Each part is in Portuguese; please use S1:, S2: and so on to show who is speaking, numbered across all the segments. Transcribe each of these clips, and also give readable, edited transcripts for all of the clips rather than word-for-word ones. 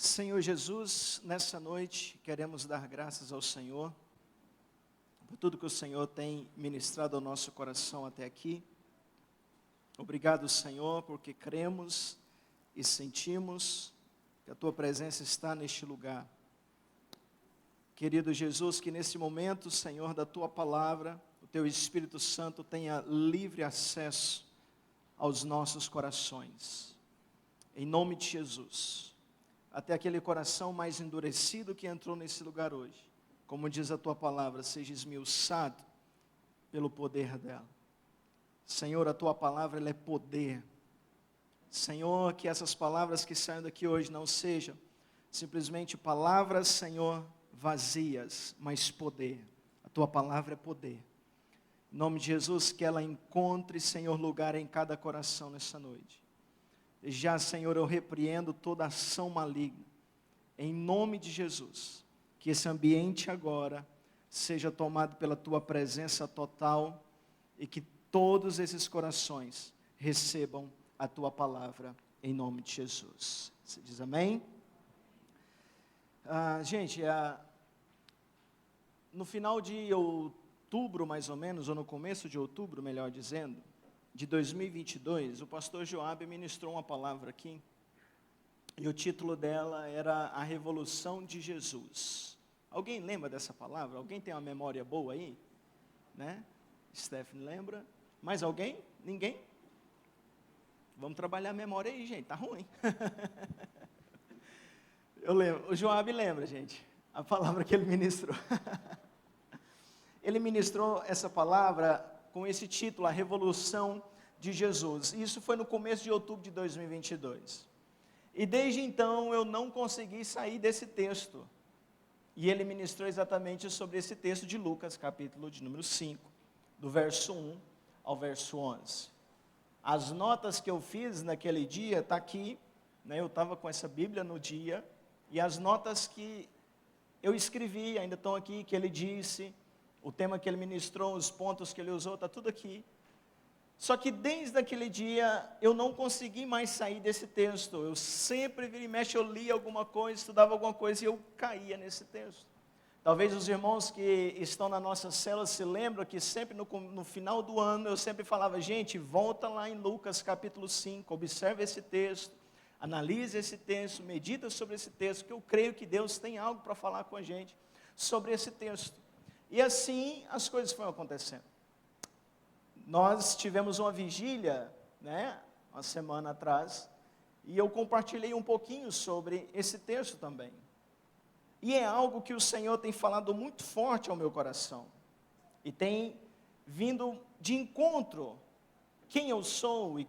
S1: Senhor Jesus, nessa noite queremos dar graças ao Senhor por tudo que o Senhor tem ministrado ao nosso coração até aqui. Obrigado, Senhor, porque cremos e sentimos que a Tua presença está neste lugar. Querido Jesus, que nesse momento, Senhor, da Tua palavra, o Teu Espírito Santo tenha livre acesso aos nossos corações. Em nome de Jesus. Até aquele coração mais endurecido que entrou nesse lugar hoje, como diz a Tua palavra, seja esmiuçado pelo poder dela. Senhor, a Tua palavra ela é poder. Senhor, que essas palavras que saem daqui hoje não sejam simplesmente palavras, Senhor, vazias, mas poder. A Tua palavra é poder. Em nome de Jesus, que ela encontre, Senhor, lugar em cada coração nessa noite. Já, Senhor, eu repreendo toda ação maligna, em nome de Jesus, que esse ambiente agora seja tomado pela Tua presença total e que todos esses corações recebam a Tua palavra, em nome de Jesus. Você diz amém? Gente, no final de outubro, mais ou menos, ou no começo de outubro, melhor dizendo, de 2022, o pastor Joab ministrou uma palavra aqui, e o título dela era A Revolução de Jesus. Alguém lembra dessa palavra? Alguém tem uma memória boa aí? Né? Stephanie lembra? Mais alguém? Ninguém? Vamos trabalhar a memória aí, gente, tá ruim. Eu lembro, o Joab lembra, gente, a palavra que ele ministrou. Ele ministrou essa palavra com esse título, A Revolução de Jesus. Isso foi no começo de outubro de 2022. E desde então eu não consegui sair desse texto. E ele ministrou exatamente sobre esse texto de Lucas, capítulo de número 5, do verso 1 ao verso 11. As notas que eu fiz naquele dia, está aqui, né, eu estava com essa Bíblia no dia, e as notas que eu escrevi ainda estão aqui, que ele disse, o tema que ele ministrou, os pontos que ele usou, está tudo aqui. Só que desde aquele dia, eu não consegui mais sair desse texto. Eu sempre, vira e mexe, eu lia alguma coisa, estudava alguma coisa, e eu caía nesse texto. Talvez os irmãos que estão na nossa célula se lembram que sempre no final do ano, eu sempre falava, gente, volta lá em Lucas capítulo 5, observe esse texto, analise esse texto, medita sobre esse texto, que eu creio que Deus tem algo para falar com a gente sobre esse texto. E assim as coisas foram acontecendo. Nós tivemos uma vigília, né, uma semana atrás, e eu compartilhei um pouquinho sobre esse texto também. E é algo que o Senhor tem falado muito forte ao meu coração. E tem vindo de encontro quem eu sou e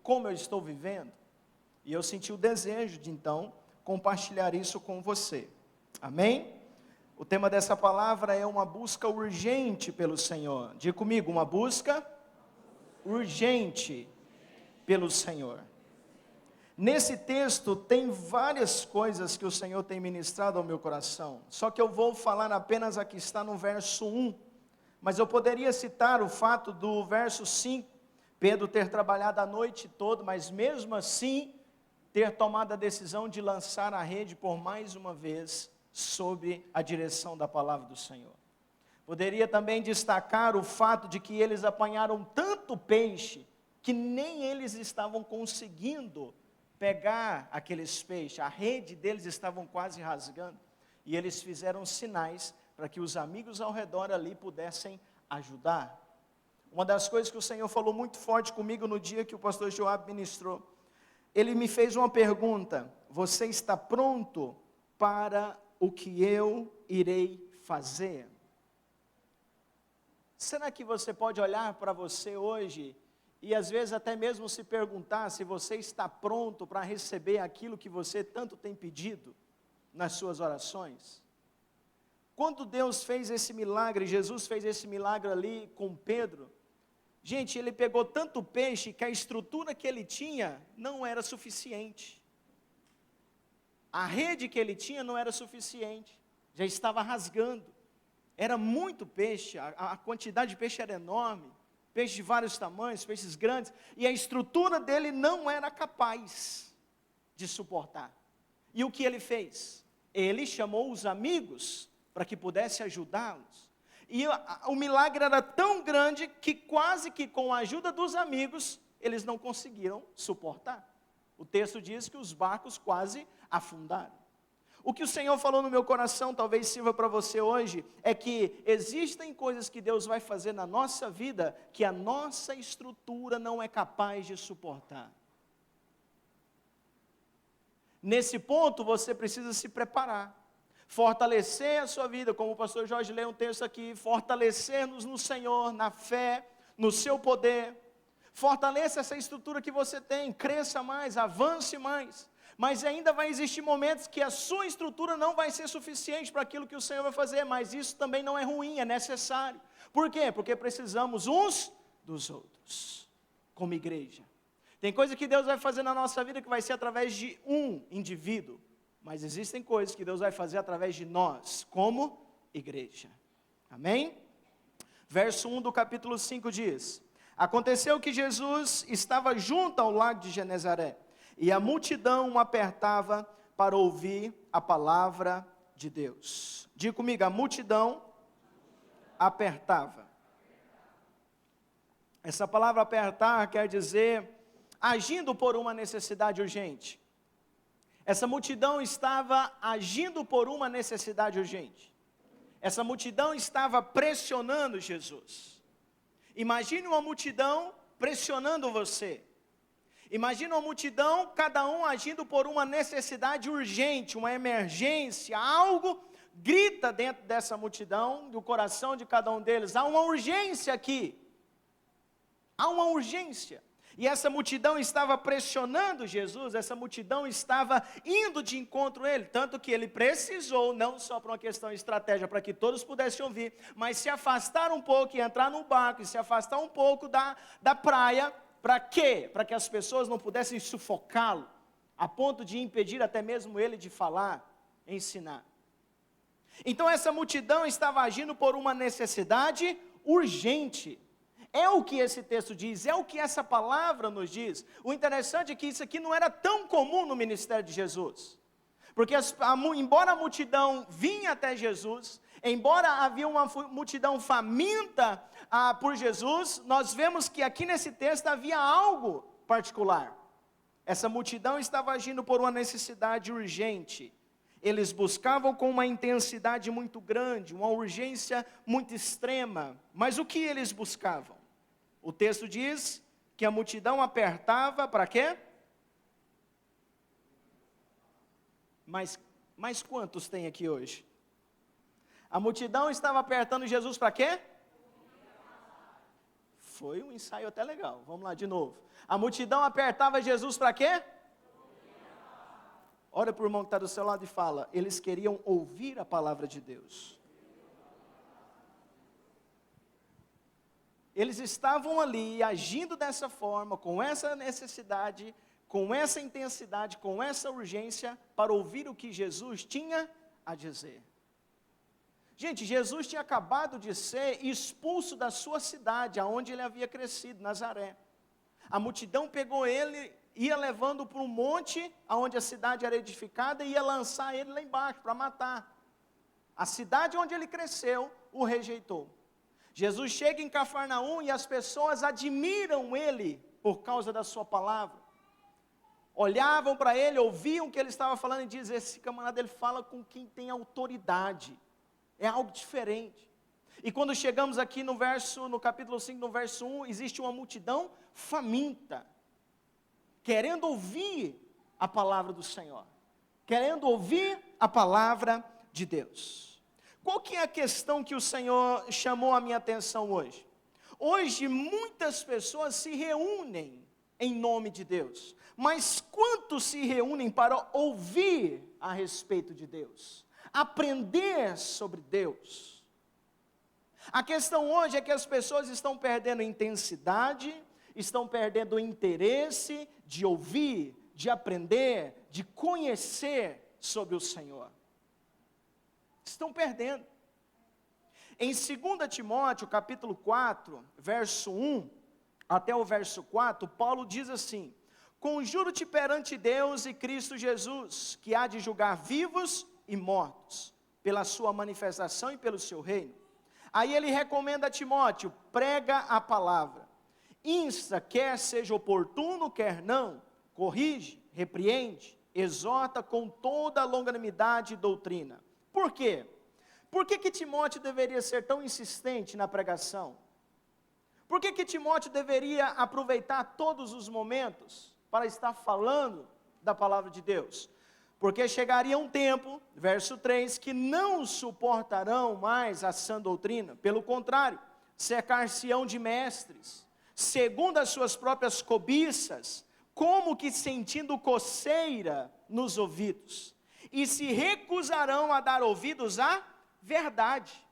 S1: como eu estou vivendo. E eu senti o desejo de então compartilhar isso com você. Amém? O tema dessa palavra é uma busca urgente pelo Senhor. Diga comigo, uma busca urgente pelo Senhor. Nesse texto tem várias coisas que o Senhor tem ministrado ao meu coração. Só que eu vou falar apenas a que está no verso 1. Mas eu poderia citar o fato do verso 5. Pedro ter trabalhado a noite toda, mas mesmo assim ter tomado a decisão de lançar a rede por mais uma vez sob a direção da palavra do Senhor. Poderia também destacar o fato de que eles apanharam tanto peixe, que nem eles estavam conseguindo pegar aqueles peixes, a rede deles estavam quase rasgando, e eles fizeram sinais para que os amigos ao redor ali pudessem ajudar. Uma das coisas que o Senhor falou muito forte comigo no dia que o pastor Joab ministrou, ele me fez uma pergunta: você está pronto para o que eu irei fazer? Será que você pode olhar para você hoje e às vezes até mesmo se perguntar se você está pronto para receber aquilo que você tanto tem pedido nas suas orações? Quando Deus fez esse milagre, Jesus fez esse milagre ali com Pedro, gente, ele pegou tanto peixe que a estrutura que ele tinha não era suficiente. A rede que ele tinha não era suficiente, já estava rasgando, era muito peixe, a quantidade de peixe era enorme, peixes de vários tamanhos, peixes grandes, e a estrutura dele não era capaz de suportar. E o que ele fez? Ele chamou os amigos para que pudesse ajudá-los. E o milagre era tão grande que quase que com a ajuda dos amigos, eles não conseguiram suportar. O texto diz que os barcos quase afundaram. O que o Senhor falou no meu coração, talvez sirva para você hoje, é que existem coisas que Deus vai fazer na nossa vida que a nossa estrutura não é capaz de suportar. Nesse ponto, você precisa se preparar, fortalecer a sua vida, como o pastor Jorge leu um texto aqui, fortalecer-nos no Senhor, na fé, no seu poder. Fortaleça essa estrutura que você tem, cresça mais, avance mais. Mas ainda vai existir momentos que a sua estrutura não vai ser suficiente para aquilo que o Senhor vai fazer, mas isso também não é ruim, é necessário. Por quê? Porque precisamos uns dos outros, como igreja. Tem coisa que Deus vai fazer na nossa vida que vai ser através de um indivíduo, mas existem coisas que Deus vai fazer através de nós, como igreja. Amém? Verso 1 do capítulo 5 diz: aconteceu que Jesus estava junto ao lago de Genezaré, e a multidão o apertava para ouvir a palavra de Deus. Diga comigo, a multidão apertava. Essa palavra apertar quer dizer agindo por uma necessidade urgente. Essa multidão estava agindo por uma necessidade urgente. Essa multidão estava pressionando Jesus. Imagine uma multidão pressionando você. Imagina uma multidão, cada um agindo por uma necessidade urgente, uma emergência, algo grita dentro dessa multidão, do coração de cada um deles, há uma urgência aqui, há uma urgência, e essa multidão estava pressionando Jesus, essa multidão estava indo de encontro a ele, tanto que ele precisou, não só por uma questão de estratégia, para que todos pudessem ouvir, mas se afastar um pouco e entrar no barco, e se afastar um pouco da praia. Para quê? Para que as pessoas não pudessem sufocá-lo, a ponto de impedir até mesmo ele de falar, ensinar. Então essa multidão estava agindo por uma necessidade urgente. É o que esse texto diz, é o que essa palavra nos diz. O interessante é que isso aqui não era tão comum no ministério de Jesus. Porque embora a multidão vinha até Jesus, embora havia uma multidão faminta por Jesus, nós vemos que aqui nesse texto havia algo particular. Essa multidão estava agindo por uma necessidade urgente. Eles buscavam com uma intensidade muito grande, uma urgência muito extrema. Mas o que eles buscavam? O texto diz que a multidão apertava para quê? Mas quantos tem aqui hoje? A multidão estava apertando Jesus para quê? Foi um ensaio até legal, vamos lá de novo. A multidão apertava Jesus para quê? Olha para o irmão que está do seu lado e fala, eles queriam ouvir a palavra de Deus. Eles estavam ali agindo dessa forma, com essa necessidade, com essa intensidade, com essa urgência, para ouvir o que Jesus tinha a dizer. Gente, Jesus tinha acabado de ser expulso da sua cidade, aonde ele havia crescido, Nazaré. A multidão pegou ele, ia levando para um monte, aonde a cidade era edificada, e ia lançar ele lá embaixo, para matar. A cidade onde ele cresceu, o rejeitou. Jesus chega em Cafarnaum e as pessoas admiram ele, por causa da sua palavra. Olhavam para ele, ouviam o que ele estava falando e diziam, esse camarada ele fala com quem tem autoridade. É algo diferente. E quando chegamos aqui no capítulo 5, no verso 1, existe uma multidão faminta, querendo ouvir a palavra do Senhor, querendo ouvir a palavra de Deus. Qual que é a questão que o Senhor chamou a minha atenção hoje? Hoje muitas pessoas se reúnem em nome de Deus, mas quantos se reúnem para ouvir a respeito de Deus? Aprender sobre Deus. A questão hoje é que as pessoas estão perdendo intensidade, estão perdendo o interesse de ouvir, de aprender, de conhecer sobre o Senhor. Estão perdendo. Em 2 Timóteo, capítulo 4, verso 1 até o verso 4, Paulo diz assim: conjuro-te perante Deus e Cristo Jesus, que há de julgar vivos e mortos, pela sua manifestação e pelo seu reino. Aí ele recomenda a Timóteo, prega a palavra, insta, quer seja oportuno, quer não, corrige, repreende, exorta com toda a longanimidade e doutrina. Por quê? Por que Timóteo deveria ser tão insistente na pregação? Por que Timóteo deveria aproveitar todos os momentos para estar falando da palavra de Deus? Porque chegaria um tempo, verso 3, que não suportarão mais a sã doutrina, pelo contrário, cercar-se-ão de mestres, segundo as suas próprias cobiças, como que sentindo coceira nos ouvidos, e se recusarão a dar ouvidos à verdade.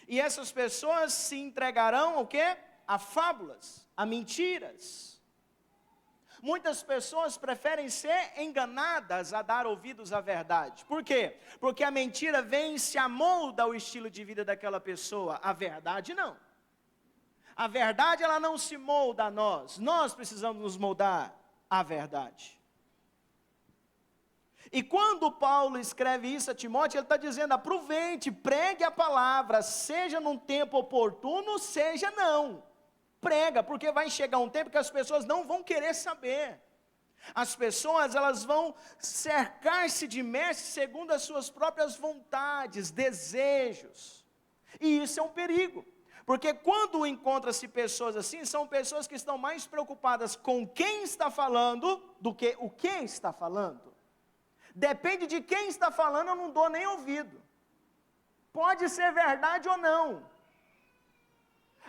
S1: E essas pessoas se entregarão ao quê? A fábulas, a mentiras. Muitas pessoas preferem ser enganadas a dar ouvidos à verdade. Por quê? Porque a mentira vem e se amolda ao estilo de vida daquela pessoa. A verdade não. A verdade ela não se molda a nós. Nós precisamos nos moldar à verdade. E quando Paulo escreve isso a Timóteo, ele está dizendo, aproveite, pregue a palavra, seja num tempo oportuno, seja não. Prega, porque vai chegar um tempo que as pessoas não vão querer saber. As pessoas, elas vão cercar-se de mestres segundo as suas próprias vontades, desejos. E isso é um perigo. Porque quando encontra-se pessoas assim, são pessoas que estão mais preocupadas com quem está falando do que o que está falando. Depende de quem está falando, eu não dou nem ouvido. Pode ser verdade ou não.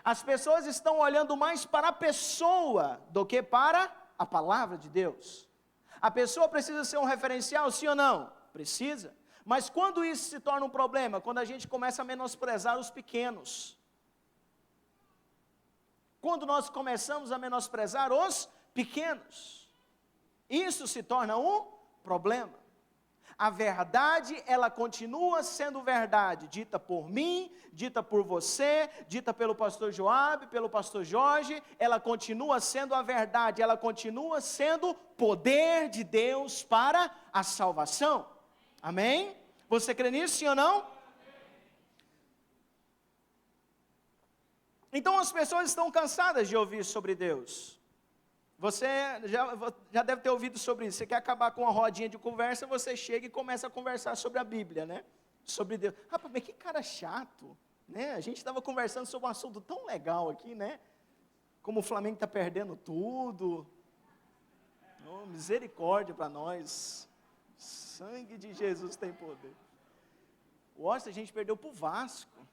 S1: As pessoas estão olhando mais para a pessoa do que para a palavra de Deus. A pessoa precisa ser um referencial, sim ou não? Precisa. Mas quando isso se torna um problema? Quando a gente começa a menosprezar os pequenos. Quando nós começamos a menosprezar os pequenos. Isso se torna um problema. A verdade, ela continua sendo verdade, dita por mim, dita por você, dita pelo pastor Joabe, pelo pastor Jorge, ela continua sendo a verdade, ela continua sendo poder de Deus para a salvação. Amém? Você crê nisso, sim ou não? Então as pessoas estão cansadas de ouvir sobre Deus. Você já deve ter ouvido sobre isso. Você quer acabar com uma rodinha de conversa, você chega e começa a conversar sobre a Bíblia, né? Sobre Deus. Rapaz, mas que cara chato, né? A gente estava conversando sobre um assunto tão legal aqui, né? Como o Flamengo está perdendo tudo. Oh, misericórdia para nós. Sangue de Jesus tem poder. Nossa, a gente perdeu para o Vasco.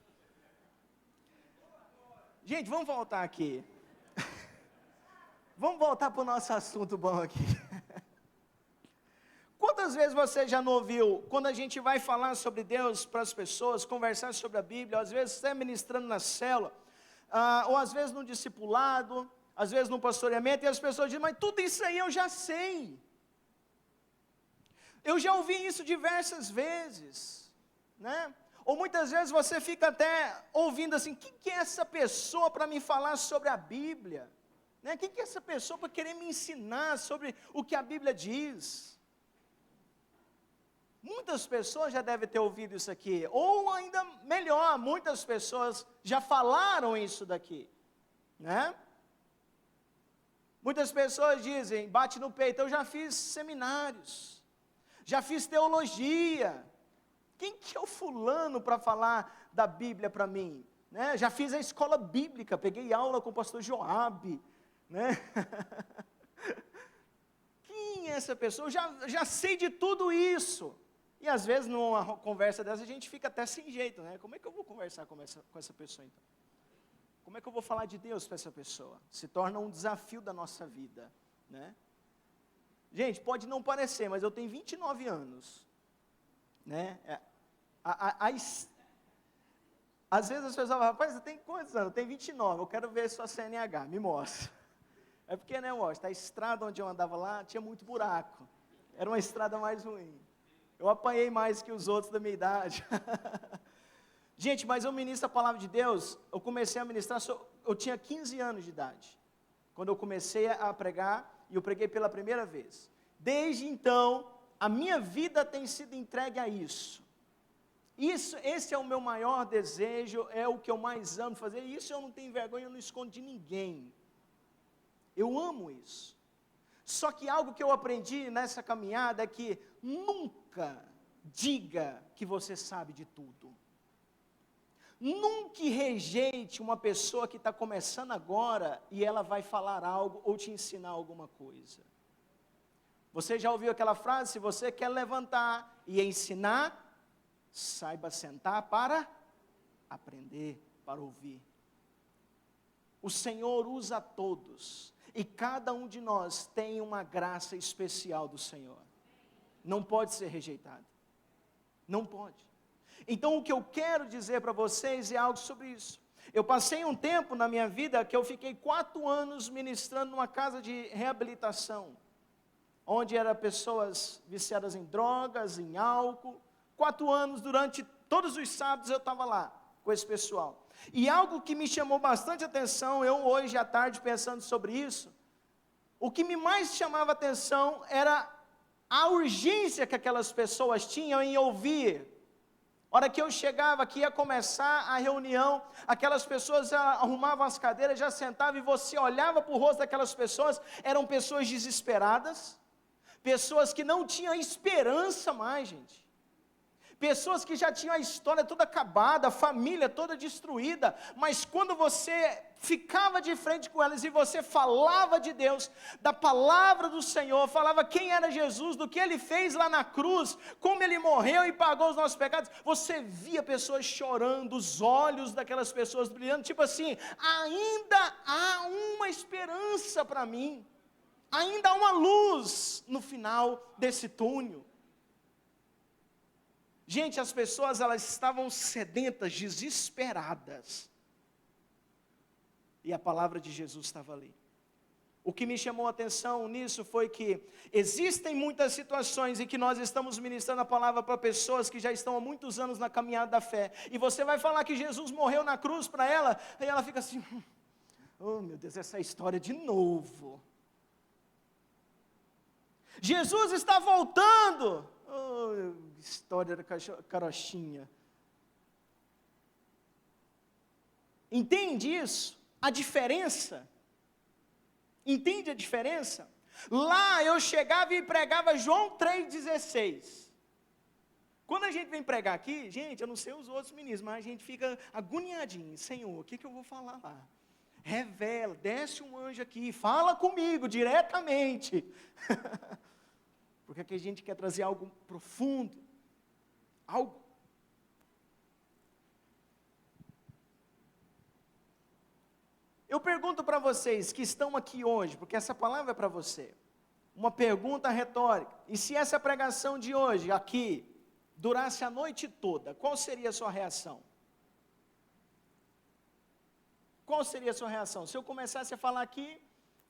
S1: Gente, vamos voltar aqui. Vamos voltar para o nosso assunto bom aqui. Quantas vezes você já não ouviu, quando a gente vai falar sobre Deus para as pessoas, conversar sobre a Bíblia, às vezes até ministrando na célula, ou às vezes no discipulado, às vezes no pastoreamento, e as pessoas dizem, mas tudo isso aí eu já sei. Eu já ouvi isso diversas vezes, né? Ou muitas vezes você fica até ouvindo assim, quem que é essa pessoa para me falar sobre a Bíblia? Né? Quem que é essa pessoa para querer me ensinar sobre o que a Bíblia diz? Muitas pessoas já devem ter ouvido isso aqui, ou ainda melhor, muitas pessoas já falaram isso daqui, né? Muitas pessoas dizem, bate no peito, eu já fiz seminários, já fiz teologia, quem que é o fulano para falar da Bíblia para mim? Né? Já fiz a escola bíblica, peguei aula com o pastor Joabe, né? Quem é essa pessoa? Eu já sei de tudo isso. E às vezes numa conversa dessa a gente fica até sem jeito, né? Como é que eu vou conversar com essa pessoa então? Como é que eu vou falar de Deus para essa pessoa? Se torna um desafio da nossa vida, né? Gente, pode não parecer, mas eu tenho 29 anos, né? Às vezes as pessoas falam, rapaz, você tem quantos anos? Eu tenho 29, eu quero ver sua CNH, me mostra. É porque, né, mostra, a estrada onde eu andava lá tinha muito buraco, era uma estrada mais ruim. Eu apanhei mais que os outros da minha idade. Gente, mas eu ministro a palavra de Deus, eu comecei a ministrar, eu tinha 15 anos de idade, quando eu comecei a pregar e eu preguei pela primeira vez. Desde então, a minha vida tem sido entregue a isso. Esse é o meu maior desejo, é o que eu mais amo fazer. Isso eu não tenho vergonha, eu não escondo de ninguém. Eu amo isso. Só que algo que eu aprendi nessa caminhada é que nunca diga que você sabe de tudo. Nunca rejeite uma pessoa que está começando agora e ela vai falar algo ou te ensinar alguma coisa. Você já ouviu aquela frase? Se você quer levantar e ensinar, saiba sentar para aprender, para ouvir. O Senhor usa todos, e cada um de nós tem uma graça especial do Senhor. Não pode ser rejeitado. Não pode. Então o que eu quero dizer para vocês é algo sobre isso. Eu passei um tempo na minha vida que eu fiquei 4 anos ministrando numa casa de reabilitação, onde eram pessoas viciadas em drogas, em álcool. 4 anos, durante todos os sábados eu estava lá com esse pessoal. E algo que me chamou bastante atenção, eu hoje à tarde pensando sobre isso, o que me mais chamava atenção era a urgência que aquelas pessoas tinham em ouvir. A hora que eu chegava, que ia começar a reunião, aquelas pessoas arrumavam as cadeiras, já sentavam, e você olhava para o rosto daquelas pessoas, eram pessoas desesperadas, pessoas que não tinham esperança mais, gente. Pessoas que já tinham a história toda acabada, a família toda destruída, mas quando você ficava de frente com elas e você falava de Deus, da palavra do Senhor, falava quem era Jesus, do que Ele fez lá na cruz, como Ele morreu e pagou os nossos pecados, você via pessoas chorando, os olhos daquelas pessoas brilhando, tipo assim, ainda há uma esperança para mim, ainda há uma luz no final desse túnel. Gente, as pessoas, elas estavam sedentas, desesperadas. E a palavra de Jesus estava ali. O que me chamou a atenção nisso foi que existem muitas situações em que nós estamos ministrando a palavra para pessoas que já estão há muitos anos na caminhada da fé. E você vai falar que Jesus morreu na cruz para ela, e ela fica assim, oh meu Deus, essa história de novo. Jesus está voltando. Oh, história da carochinha. Entende isso? A diferença? Entende a diferença? Lá eu chegava e pregava João 3,16. Quando a gente vem pregar aqui, gente, eu não sei os outros ministros, mas a gente fica agoniadinho. Senhor, o que eu vou falar lá? Revela, desce um anjo aqui, fala comigo diretamente. Porque aqui a gente quer trazer algo profundo, algo. Eu pergunto para vocês que estão aqui hoje, porque essa palavra é para você, uma pergunta retórica, e se essa pregação de hoje, aqui, durasse a noite toda, qual seria a sua reação? Qual seria a sua reação? Se eu começasse a falar aqui,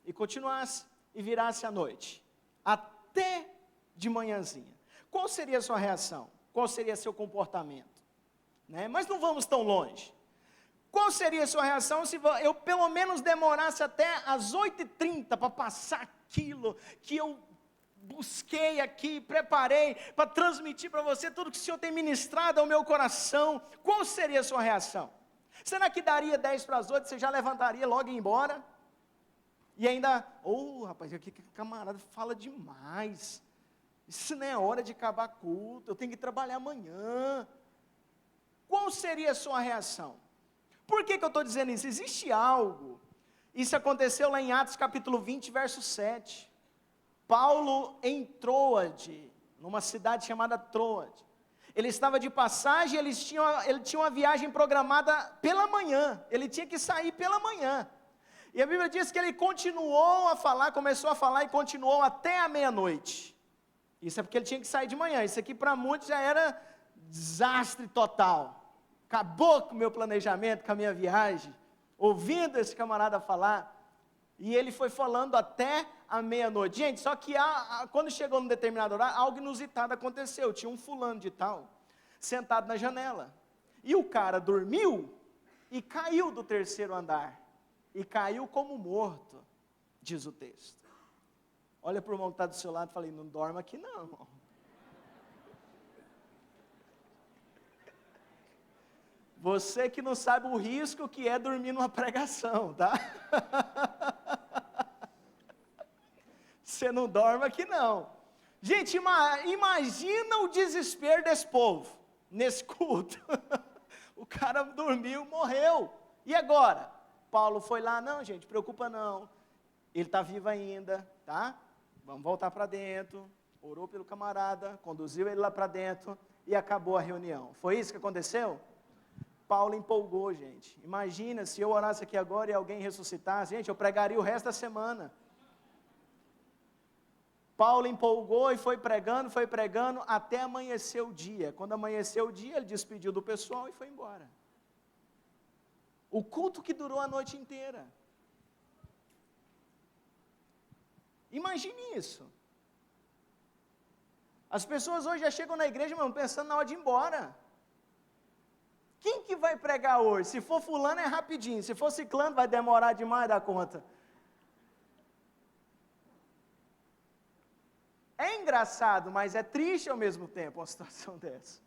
S1: e continuasse, e virasse a noite, até de manhãzinha, qual seria a sua reação? Qual seria seu comportamento? Né? Mas não vamos tão longe. Qual seria a sua reação se eu pelo menos demorasse até as 8h30 para passar aquilo que eu busquei aqui, preparei para transmitir para você tudo que o Senhor tem ministrado ao meu coração? Qual seria a sua reação? Será que daria 7:50, você já levantaria logo e ia embora? E ainda, rapaz, aqui que camarada fala demais. Isso não é hora de acabar culto, eu tenho que trabalhar amanhã. Qual seria a sua reação? Por que eu estou dizendo isso? Existe algo, isso aconteceu lá em Atos capítulo 20, verso 7. Paulo em Troade, numa cidade chamada Troade. Ele estava de passagem, ele tinha uma viagem programada pela manhã, ele tinha que sair pela manhã. E a Bíblia diz que ele continuou a falar, começou a falar e continuou até a meia-noite. Isso é porque ele tinha que sair de manhã. Isso aqui para muitos já era desastre total. Acabou com o meu planejamento, com a minha viagem. Ouvindo esse camarada falar. E ele foi falando até a meia-noite. Gente, só que quando chegou num determinado horário, algo inusitado aconteceu. Tinha um fulano de tal, sentado na janela. E o cara dormiu e caiu do 3º andar. E caiu como morto, diz o texto. Olha para o irmão que está do seu lado e fala, não dorme aqui não, irmão. Você que não sabe o risco que é dormir numa pregação, tá? Você não dorme aqui não. Gente, imagina o desespero desse povo, nesse culto. O cara dormiu, morreu. E agora? Paulo foi lá, não gente, preocupa não. Ele está vivo ainda, tá? Vamos voltar para dentro. Orou pelo camarada, conduziu ele lá para dentro e acabou a reunião. Foi isso que aconteceu? Paulo empolgou, gente. Imagina se eu orasse aqui agora e alguém ressuscitasse. Gente, eu pregaria o resto da semana. Paulo empolgou e foi pregando, até amanhecer o dia. Quando amanheceu o dia, ele despediu do pessoal e foi embora. O culto que durou a noite inteira. Imagine isso. As pessoas hoje já chegam na igreja, mano, pensando na hora de ir embora. Quem que vai pregar hoje? Se for fulano é rapidinho, se for ciclano vai demorar demais da conta. É engraçado, mas é triste ao mesmo tempo uma situação dessa.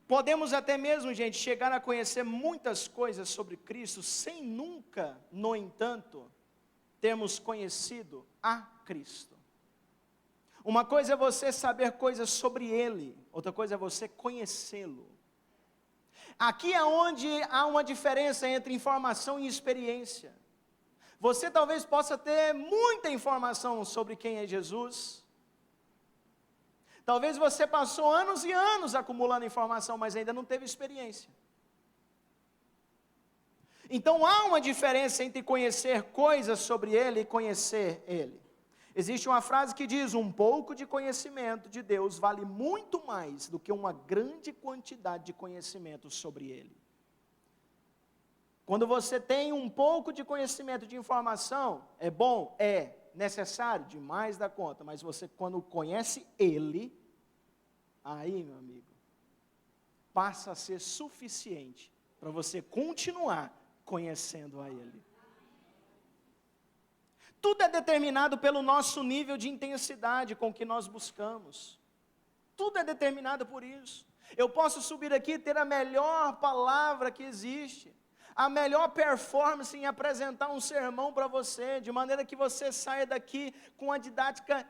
S1: Podemos até mesmo, gente, chegar a conhecer muitas coisas sobre Cristo, sem nunca, no entanto, termos conhecido a Cristo. Uma coisa é você saber coisas sobre Ele, outra coisa é você conhecê-lo. Aqui é onde há uma diferença entre informação e experiência. Você talvez possa ter muita informação sobre quem é Jesus. Talvez você passou anos e anos acumulando informação, mas ainda não teve experiência. Então há uma diferença entre conhecer coisas sobre Ele e conhecer Ele. Existe uma frase que diz, um pouco de conhecimento de Deus vale muito mais do que uma grande quantidade de conhecimento sobre Ele. Quando você tem um pouco de conhecimento de informação, é bom, é necessário, demais da conta, mas você quando conhece Ele, aí meu amigo, passa a ser suficiente para você continuar conhecendo a Ele. Tudo é determinado pelo nosso nível de intensidade com que nós buscamos. Tudo é determinado por isso. Eu posso subir aqui e ter a melhor palavra que existe, a melhor performance em apresentar um sermão para você, de maneira que você saia daqui com uma didática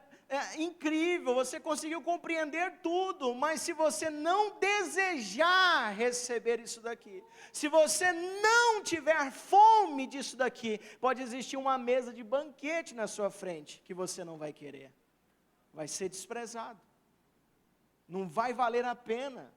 S1: incrível, você conseguiu compreender tudo, mas se você não desejar receber isso daqui, se você não tiver fome disso daqui, pode existir uma mesa de banquete na sua frente, que você não vai querer, vai ser desprezado, não vai valer a pena.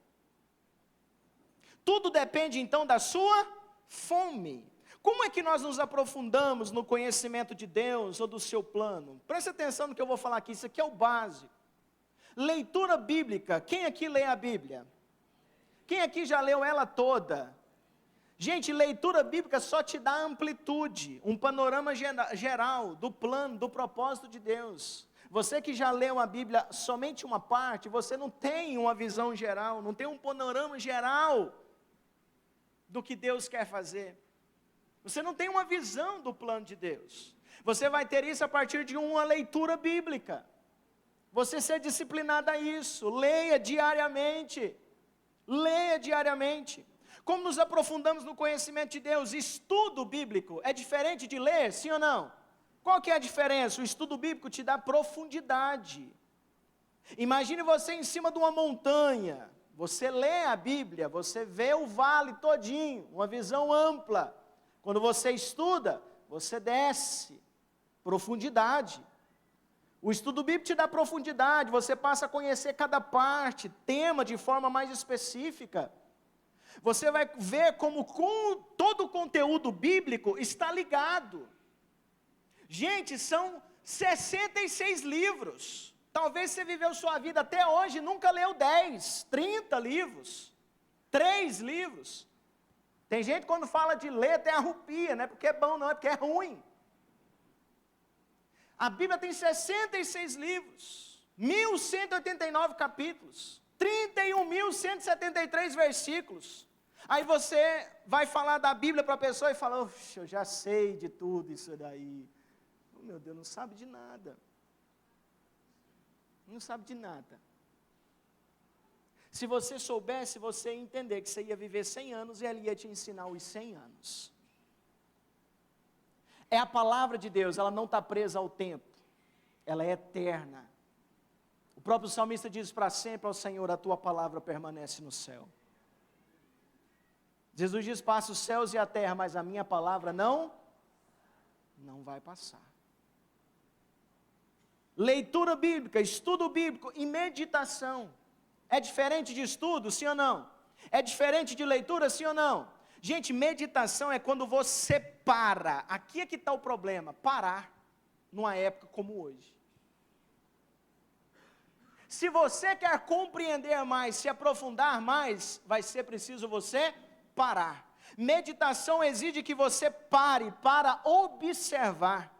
S1: Tudo depende então da sua fome. Como é que nós nos aprofundamos no conhecimento de Deus ou do seu plano? Preste atenção no que eu vou falar aqui, isso aqui é o básico. Leitura bíblica, quem aqui lê a Bíblia? Quem aqui já leu ela toda? Gente, leitura bíblica só te dá amplitude, um panorama geral do plano, do propósito de Deus. Você que já leu a Bíblia somente uma parte, você não tem uma visão geral, não tem um panorama geral do que Deus quer fazer. Você não tem uma visão do plano de Deus. Você vai ter isso a partir de uma leitura bíblica. Você ser disciplinado a isso. Leia diariamente. Leia diariamente. Como nos aprofundamos no conhecimento de Deus? Estudo bíblico é diferente de ler, sim ou não? Qual que é a diferença? O estudo bíblico te dá profundidade. Imagine você em cima de uma montanha. Você lê a Bíblia, você vê o vale todinho, uma visão ampla. Quando você estuda, você desce, profundidade. O estudo bíblico te dá profundidade, você passa a conhecer cada parte, tema de forma mais específica. Você vai ver como todo o conteúdo bíblico está ligado. Gente, são 66 livros. Talvez você viveu sua vida até hoje e nunca leu 10, 30 livros, 3 livros. Tem gente quando fala de ler até arrepia, não é porque é bom não, é porque é ruim. A Bíblia tem 66 livros, 1189 capítulos, 31.173 versículos. Aí você vai falar da Bíblia para a pessoa e fala, eu já sei de tudo isso daí. meu Deus, não sabe de nada. Não sabe de nada. Se você soubesse, você ia entender que você ia viver 100 anos e ele ia te ensinar os 100 anos. É a palavra de Deus, ela não está presa ao tempo. Ela é eterna. O próprio salmista diz: para sempre ao Senhor a tua palavra permanece no céu. Jesus diz: passa os céus e a terra, mas a minha palavra não vai passar. Leitura bíblica, estudo bíblico e meditação. É diferente de estudo, sim ou não? É diferente de leitura, sim ou não? Gente, meditação é quando você para. Aqui é que está o problema, parar numa época como hoje. Se você quer compreender mais, se aprofundar mais, vai ser preciso você parar. Meditação exige que você pare para observar,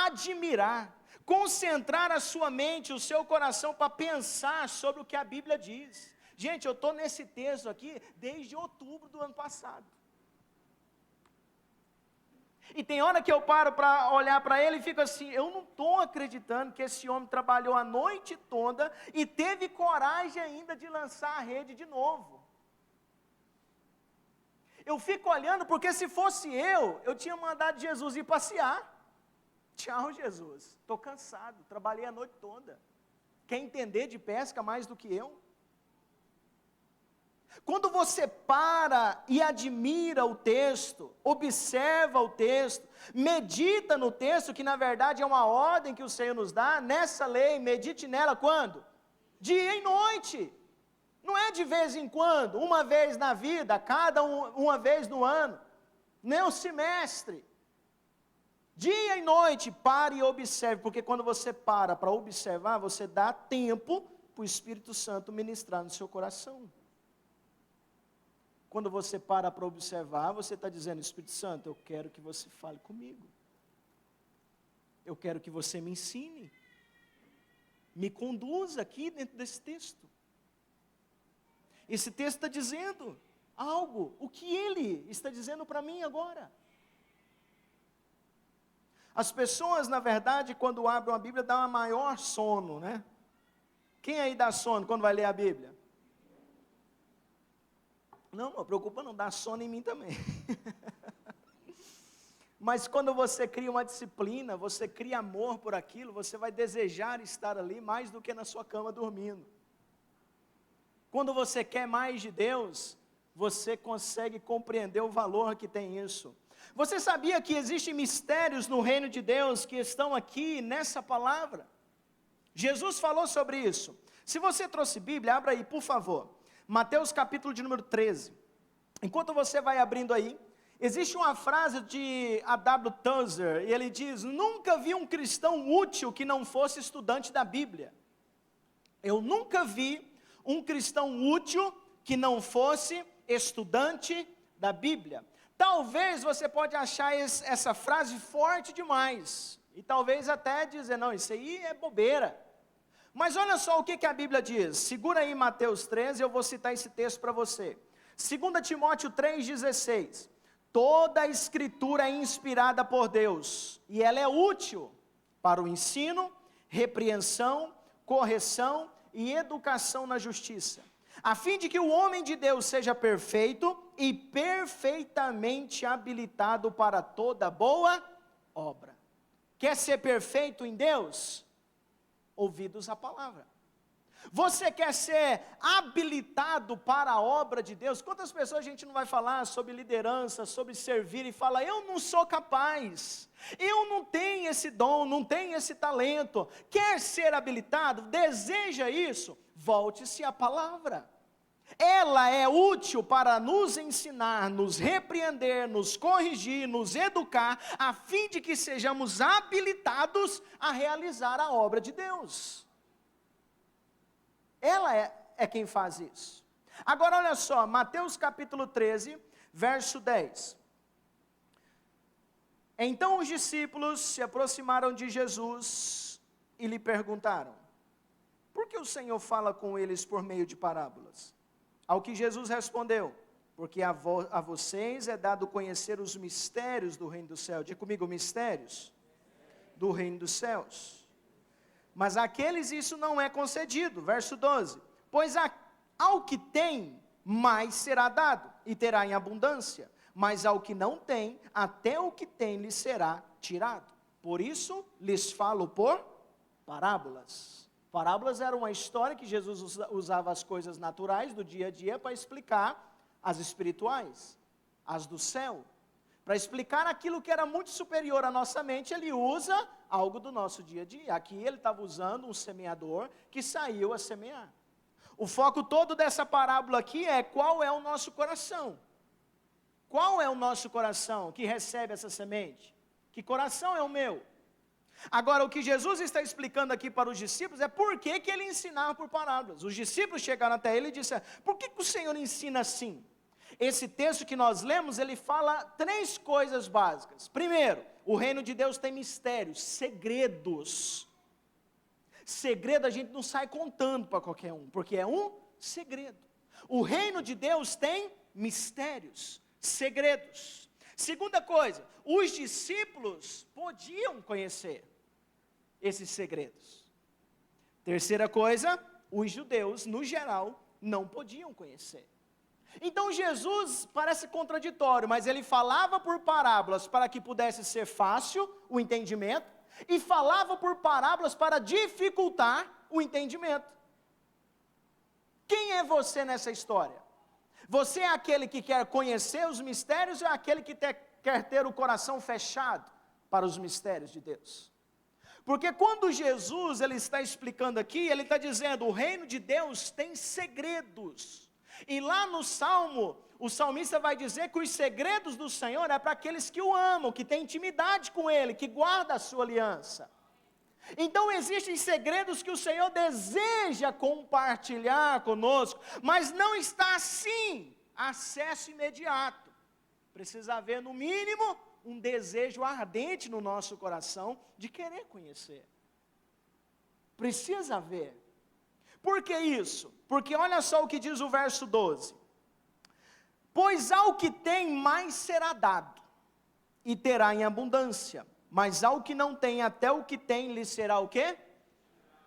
S1: admirar, concentrar a sua mente, o seu coração para pensar sobre o que a Bíblia diz. Gente, eu estou nesse texto aqui desde outubro do ano passado. E tem hora que eu paro para olhar para ele e fico assim, eu não estou acreditando que esse homem trabalhou a noite toda e teve coragem ainda de lançar a rede de novo. Eu fico olhando porque se fosse eu tinha mandado Jesus ir passear. Tchau, Jesus, estou cansado, trabalhei a noite toda. Quer entender de pesca mais do que eu? Quando você para e admira o texto, observa o texto, medita no texto, que na verdade é uma ordem que o Senhor nos dá, nessa lei, medite nela quando? Dia e noite. Não é de vez em quando, uma vez na vida, uma vez no ano, nem um semestre. Dia e noite, pare e observe, porque quando você para observar, você dá tempo para o Espírito Santo ministrar no seu coração. Quando você para observar, você está dizendo: Espírito Santo, eu quero que você fale comigo. Eu quero que você me ensine. Me conduza aqui dentro desse texto. Esse texto está dizendo algo, o que ele está dizendo para mim agora. As pessoas, na verdade, quando abrem a Bíblia, dão um maior sono, né? Quem aí dá sono quando vai ler a Bíblia? Não preocupa não, dá sono em mim também. Mas quando você cria uma disciplina, você cria amor por aquilo, você vai desejar estar ali mais do que na sua cama dormindo. Quando você quer mais de Deus, você consegue compreender o valor que tem isso. Você sabia que existem mistérios no reino de Deus que estão aqui nessa palavra? Jesus falou sobre isso. Se você trouxe Bíblia, abra aí, por favor. Mateus capítulo de número 13. Enquanto você vai abrindo aí, existe uma frase de A.W. Tozer, e ele diz: nunca vi um cristão útil que não fosse estudante da Bíblia. Eu nunca vi um cristão útil que não fosse estudante da Bíblia. Talvez você pode achar essa frase forte demais, e talvez até dizer: não, isso aí é bobeira. Mas olha só o que a Bíblia diz. Segura aí Mateus 13, eu vou citar esse texto para você. 2 Timóteo 3,16. Toda a escritura é inspirada por Deus, e ela é útil para o ensino, repreensão, correção e educação na justiça, a fim de que o homem de Deus seja perfeito e perfeitamente habilitado para toda boa obra. Quer ser perfeito em Deus? Ouvidos à palavra. Você quer ser habilitado para a obra de Deus? Quantas pessoas a gente não vai falar sobre liderança, sobre servir e fala: eu não sou capaz, eu não tenho esse dom, não tenho esse talento. Quer ser habilitado? Deseja isso? Volte-se à palavra. Ela é útil para nos ensinar, nos repreender, nos corrigir, nos educar, a fim de que sejamos habilitados a realizar a obra de Deus. Ela é quem faz isso. Agora olha só, Mateus capítulo 13, verso 10. Então os discípulos se aproximaram de Jesus e lhe perguntaram: por que o Senhor fala com eles por meio de parábolas? Ao que Jesus respondeu: porque a vocês é dado conhecer os mistérios do reino do céu. Diga comigo, mistérios. do reino dos céus. Mas àqueles isso não é concedido. Verso 12. Pois ao que tem, mais será dado, e terá em abundância. Mas ao que não tem, até o que tem lhe será tirado. Por isso, lhes falo por parábolas. Parábolas era uma história que Jesus usava as coisas naturais do dia a dia para explicar as espirituais, as do céu. Para explicar aquilo que era muito superior à nossa mente, ele usa algo do nosso dia a dia. Aqui ele estava usando um semeador que saiu a semear. O foco todo dessa parábola aqui é qual é o nosso coração. Qual é o nosso coração que recebe essa semente? Que coração é o meu? Agora, o que Jesus está explicando aqui para os discípulos é por que ele ensinava por parábolas. Os discípulos chegaram até ele e disseram, por que o Senhor ensina assim? Esse texto que nós lemos, ele fala 3 coisas básicas. Primeiro, o reino de Deus tem mistérios, segredos. Segredo a gente não sai contando para qualquer um, porque é um segredo. O reino de Deus tem mistérios, segredos. Segunda coisa, os discípulos podiam conhecer esses segredos. Terceira coisa, os judeus, no geral, não podiam conhecer. Então Jesus parece contraditório, mas ele falava por parábolas para que pudesse ser fácil o entendimento, e falava por parábolas para dificultar o entendimento. Quem é você nessa história? Você é aquele que quer conhecer os mistérios ou é aquele que quer ter o coração fechado para os mistérios de Deus? Porque quando Jesus ele está explicando aqui, ele está dizendo, o reino de Deus tem segredos. E lá no Salmo, o salmista vai dizer que os segredos do Senhor é para aqueles que o amam, que têm intimidade com Ele, que guardam a sua aliança. Então existem segredos que o Senhor deseja compartilhar conosco, mas não está assim, acesso imediato. Precisa haver no mínimo um desejo ardente no nosso coração de querer conhecer. Precisa haver. Por que isso? Porque olha só o que diz o verso 12. Pois ao que tem mais será dado, e terá em abundância. Mas ao que não tem, até o que tem lhe será o quê?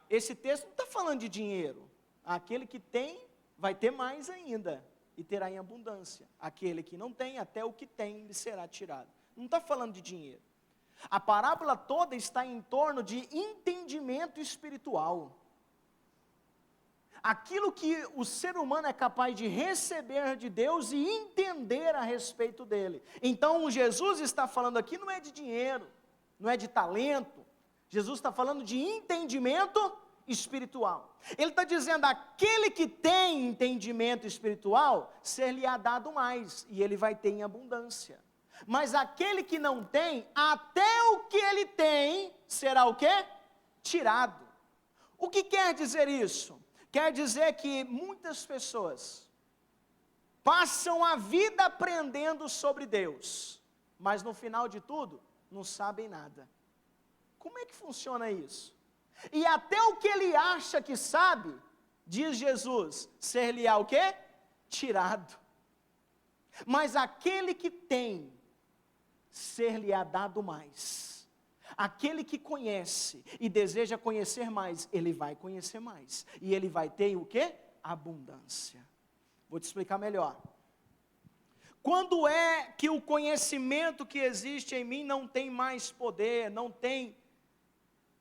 S1: Esse texto não está falando de dinheiro. Aquele que tem, vai ter mais ainda, e terá em abundância. Aquele que não tem, até o que tem lhe será tirado. Não está falando de dinheiro. A parábola toda está em torno de entendimento espiritual. Aquilo que o ser humano é capaz de receber de Deus e entender a respeito dele. Então, Jesus está falando aqui não é de dinheiro, não é de talento. Jesus está falando de entendimento espiritual. Ele está dizendo, aquele que tem entendimento espiritual, ser-lhe-á dado mais, e ele vai ter em abundância. Mas aquele que não tem, até o que ele tem, será o quê? Tirado. O que quer dizer isso? Quer dizer que muitas pessoas passam a vida aprendendo sobre Deus, mas no final de tudo, não sabem nada. Como é que funciona isso? E até o que ele acha que sabe, diz Jesus, ser-lhe-á o quê? Tirado. Mas aquele que tem, ser-lhe-á dado mais. Aquele que conhece e deseja conhecer mais, ele vai conhecer mais. E ele vai ter o quê? Abundância. Vou te explicar melhor. Quando é que o conhecimento que existe em mim não tem mais poder, não tem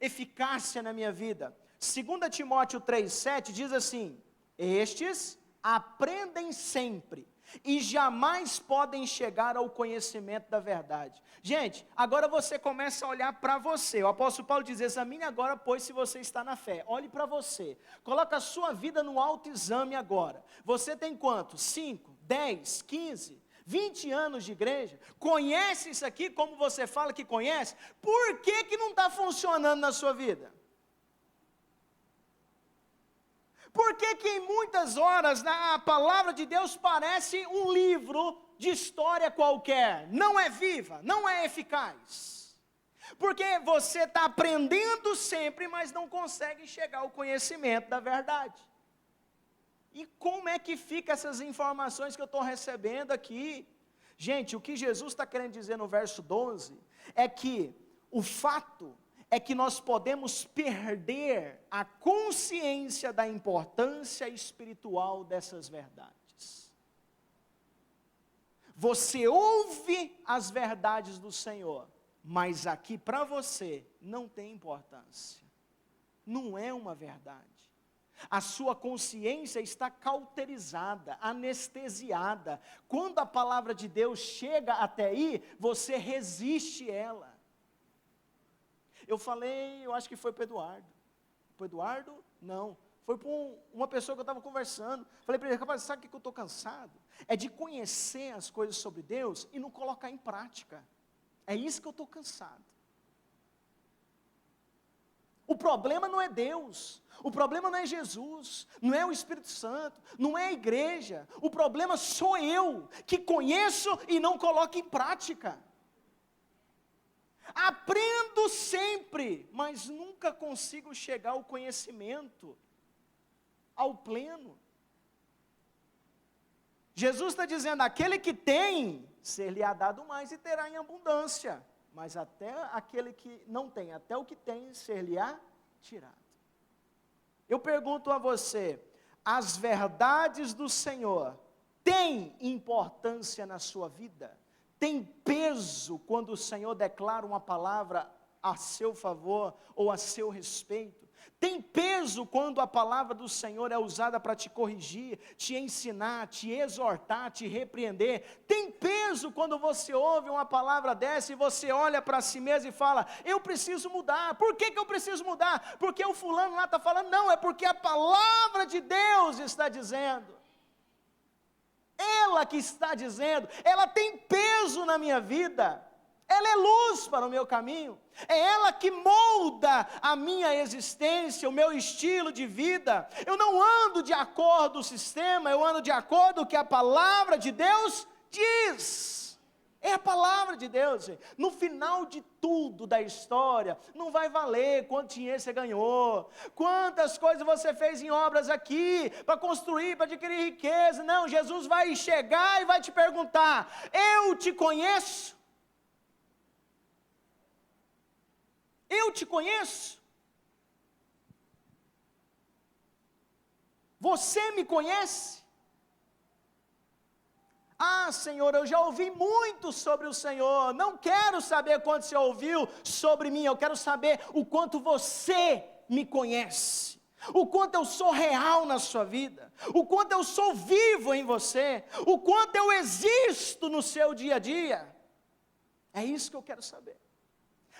S1: eficácia na minha vida? 2 Timóteo 3,7 diz assim, estes aprendem sempre e jamais podem chegar ao conhecimento da verdade. Gente, agora você começa a olhar para você. O apóstolo Paulo diz, examine agora, pois, se você está na fé. Olhe para você. Coloca a sua vida no autoexame agora. Você tem quanto? 5, 10, 15, 20 anos de igreja? Conhece isso aqui como você fala que conhece? Por que não está funcionando na sua vida? Por que em muitas horas a palavra de Deus parece um livro de história qualquer? Não é viva, não é eficaz. Porque você está aprendendo sempre, mas não consegue chegar ao conhecimento da verdade. E como é que ficam essas informações que eu estou recebendo aqui? Gente, o que Jesus está querendo dizer no verso 12 é que o fato é que nós podemos perder a consciência da importância espiritual dessas verdades. Você ouve as verdades do Senhor, mas aqui para você não tem importância. Não é uma verdade. A sua consciência está cauterizada, anestesiada. Quando a palavra de Deus chega até aí, você resiste ela. Eu falei, eu acho que foi para o Eduardo. Para o Eduardo? Não. Foi para uma pessoa que eu estava conversando. Falei para ele, rapaz, sabe o que eu estou cansado? É de conhecer as coisas sobre Deus e não colocar em prática. É isso que eu estou cansado. O problema não é Deus, o problema não é Jesus, não é o Espírito Santo, não é a igreja. O problema sou eu, que conheço e não coloco em prática. Aprendo sempre, mas nunca consigo chegar ao conhecimento, ao pleno. Jesus está dizendo, aquele que tem, ser-lhe-á dado mais e terá em abundância. Mas até aquele que não tem, até o que tem, ser-lhe-á tirado. Eu pergunto a você, as verdades do Senhor têm importância na sua vida? Tem peso quando o Senhor declara uma palavra a seu favor ou a seu respeito? Tem peso quando a palavra do Senhor é usada para te corrigir, te ensinar, te exortar, te repreender? Tem peso quando você ouve uma palavra dessa e você olha para si mesmo e fala, eu preciso mudar. Por que eu preciso mudar? Porque o fulano lá está falando? Não, é porque a palavra de Deus está dizendo. Ela que está dizendo, ela tem peso na minha vida. Ela é luz para o meu caminho, é ela que molda a minha existência, o meu estilo de vida. Eu não ando de acordo com o sistema, eu ando de acordo com o que a palavra de Deus diz. É a palavra de Deus, gente. No final de tudo da história, não vai valer quanto dinheiro você ganhou, quantas coisas você fez em obras aqui, para construir, para adquirir riqueza. Não, Jesus vai chegar e vai te perguntar, eu te conheço? Eu te conheço? Você me conhece? Ah, Senhor, eu já ouvi muito sobre o Senhor. Não quero saber quanto você ouviu sobre mim. Eu quero saber o quanto você me conhece. O quanto eu sou real na sua vida. O quanto eu sou vivo em você. O quanto eu existo no seu dia a dia. É isso que eu quero saber.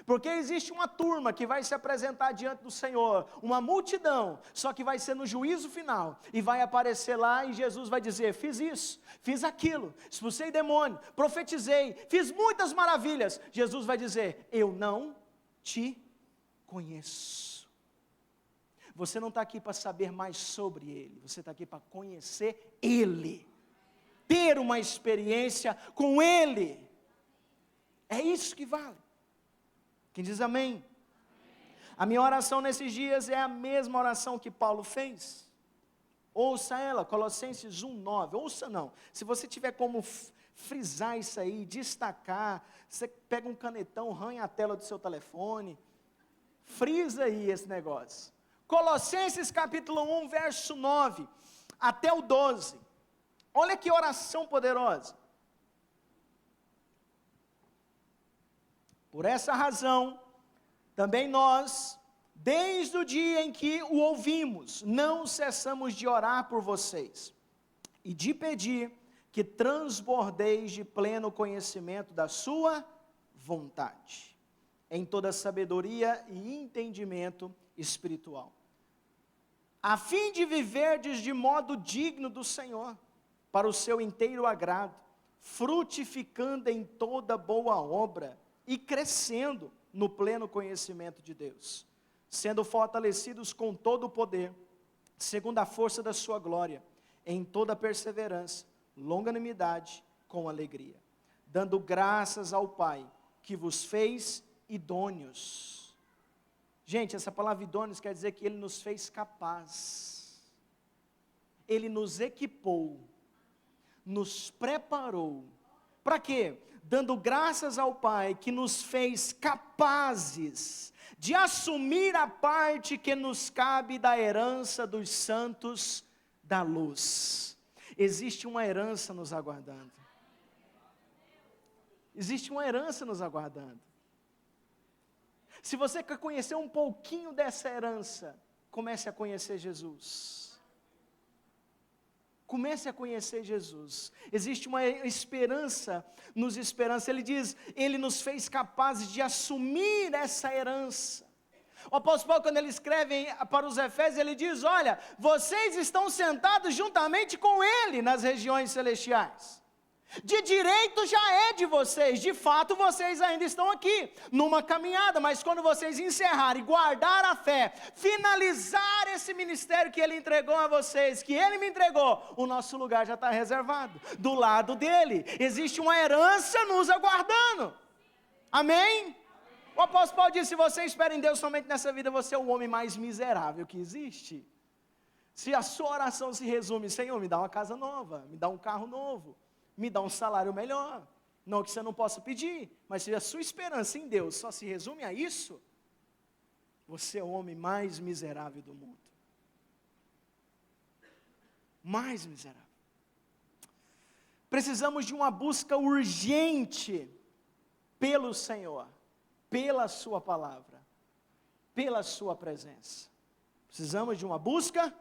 S1: Porque existe uma turma que vai se apresentar diante do Senhor, uma multidão, só que vai ser no juízo final, e vai aparecer lá e Jesus vai dizer, fiz isso, fiz aquilo, expulsei demônio, profetizei, fiz muitas maravilhas. Jesus vai dizer, eu não te conheço. Você não está aqui para saber mais sobre Ele, você está aqui para conhecer Ele, ter uma experiência com Ele, é isso que vale. Quem diz amém? Amém? A minha oração nesses dias é a mesma oração que Paulo fez. Ouça ela, Colossenses 1:9. Ouça não. Se você tiver como frisar isso aí, destacar, você pega um canetão, arranha a tela do seu telefone, frisa aí esse negócio. Colossenses capítulo 1, verso 9 até o 12. Olha que oração poderosa. Por essa razão, também nós, desde o dia em que o ouvimos, não cessamos de orar por vocês e de pedir que transbordeis de pleno conhecimento da sua vontade, em toda sabedoria e entendimento espiritual, a fim de viverdes de modo digno do Senhor, para o seu inteiro agrado, frutificando em toda boa obra, e crescendo no pleno conhecimento de Deus, sendo fortalecidos com todo o poder, segundo a força da sua glória, em toda perseverança, longanimidade, com alegria, dando graças ao Pai, que vos fez idôneos. Gente, essa palavra idôneos quer dizer que Ele nos fez capaz, Ele nos equipou, nos preparou. Para quê? dando graças ao Pai que nos fez capazes de assumir a parte que nos cabe da herança dos santos da luz. Existe uma herança nos aguardando. Existe uma herança nos aguardando. Se você quer conhecer um pouquinho dessa herança, comece a conhecer Jesus. Comece a conhecer Jesus. Existe uma esperança, nos esperança. Ele diz, Ele nos fez capazes de assumir essa herança. O apóstolo Paulo, quando ele escreve para os Efésios, ele diz, olha, vocês estão sentados juntamente com Ele nas regiões celestiais. De direito já é de vocês, de fato vocês ainda estão aqui, numa caminhada, mas quando vocês encerrarem, guardar a fé, finalizar esse ministério que Ele entregou a vocês, que Ele me entregou, o nosso lugar já está reservado, do lado dEle, existe uma herança nos aguardando, amém? O apóstolo Paulo diz, se você espera em Deus somente nessa vida, você é o homem mais miserável que existe. Se a sua oração se resume, Senhor, me dá uma casa nova, me dá um carro novo, me dá um salário melhor, não que você não possa pedir, mas se a sua esperança em Deus só se resume a isso, você é o homem mais miserável do mundo. Mais miserável. Precisamos de uma busca urgente pelo Senhor, pela sua palavra, pela sua presença. Precisamos de uma busca